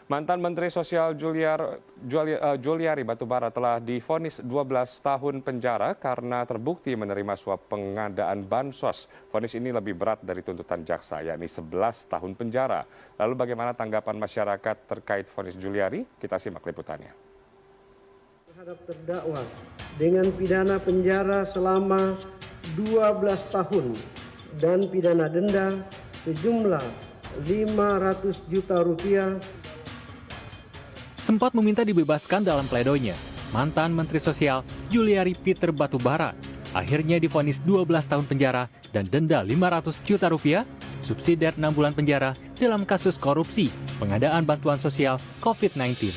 Mantan Menteri Sosial Juliari Batubara telah divonis 12 tahun penjara karena terbukti menerima suap pengadaan bansos. Vonis ini lebih berat dari tuntutan jaksa, yakni 11 tahun penjara. Lalu bagaimana tanggapan masyarakat terkait vonis Juliari? Kita simak liputannya. Terhadap terdakwa dengan pidana penjara selama 12 tahun dan pidana denda sejumlah 500 juta rupiah. Sempat meminta dibebaskan dalam pledoinya, mantan Menteri Sosial Juliari Peter Batubara akhirnya divonis 12 tahun penjara dan denda 500 juta rupiah, subsidi 6 bulan penjara dalam kasus korupsi pengadaan bantuan sosial COVID-19.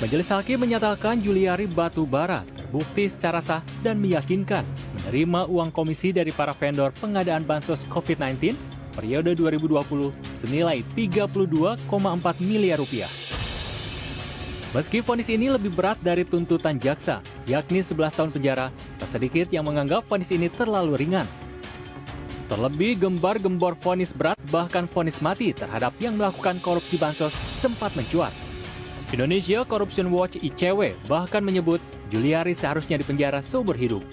Majelis Hakim menyatakan Juliari Batubara terbukti secara sah dan meyakinkan menerima uang komisi dari para vendor pengadaan bansos COVID-19 periode 2020 senilai 32,4 miliar rupiah. Meski vonis ini lebih berat dari tuntutan jaksa, yakni 11 tahun penjara, tak sedikit yang menganggap vonis ini terlalu ringan. Terlebih gembar-gembor vonis berat bahkan vonis mati terhadap yang melakukan korupsi bansos sempat mencuat. Indonesia Corruption Watch (ICW) bahkan menyebut Juliari seharusnya dipenjara seumur hidup.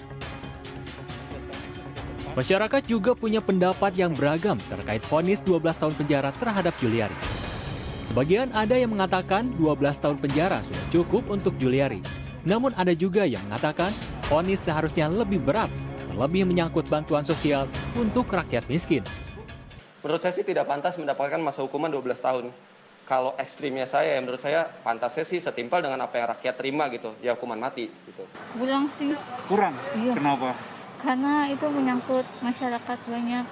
Masyarakat juga punya pendapat yang beragam terkait vonis 12 tahun penjara terhadap Juliari. Sebagian ada yang mengatakan 12 tahun penjara sudah cukup untuk Juliari. Namun ada juga yang mengatakan vonis seharusnya lebih berat, terlebih menyangkut bantuan sosial untuk rakyat miskin. Menurut saya sih tidak pantas mendapatkan masa hukuman 12 tahun. Kalau ekstrimnya saya, menurut saya pantasnya sih setimpal dengan apa yang rakyat terima gitu, ya hukuman mati gitu. Kurang sih. Kurang? Iya. Kenapa? Karena itu menyangkut masyarakat banyak.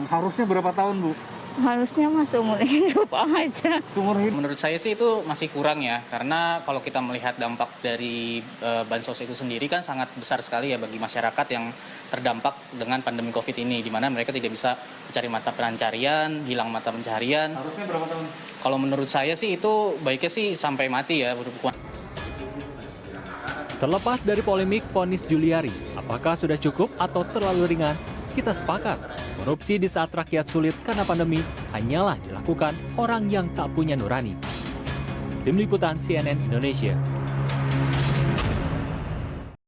Harusnya berapa tahun, Bu? Harusnya mah seumur hidup aja. Seumur hidup? Menurut saya sih itu masih kurang ya, karena kalau kita melihat dampak dari bansos itu sendiri kan sangat besar sekali ya bagi masyarakat yang terdampak dengan pandemi COVID ini, di mana mereka tidak bisa mencari mata pencarian, hilang mata pencarian. Harusnya berapa tahun? Kalau menurut saya sih itu baiknya sih sampai mati ya. Terlepas dari polemik vonis Juliari, apakah sudah cukup atau terlalu ringan? Kita sepakat, korupsi di saat rakyat sulit karena pandemi hanyalah dilakukan orang yang tak punya nurani. Tim Liputan CNN Indonesia.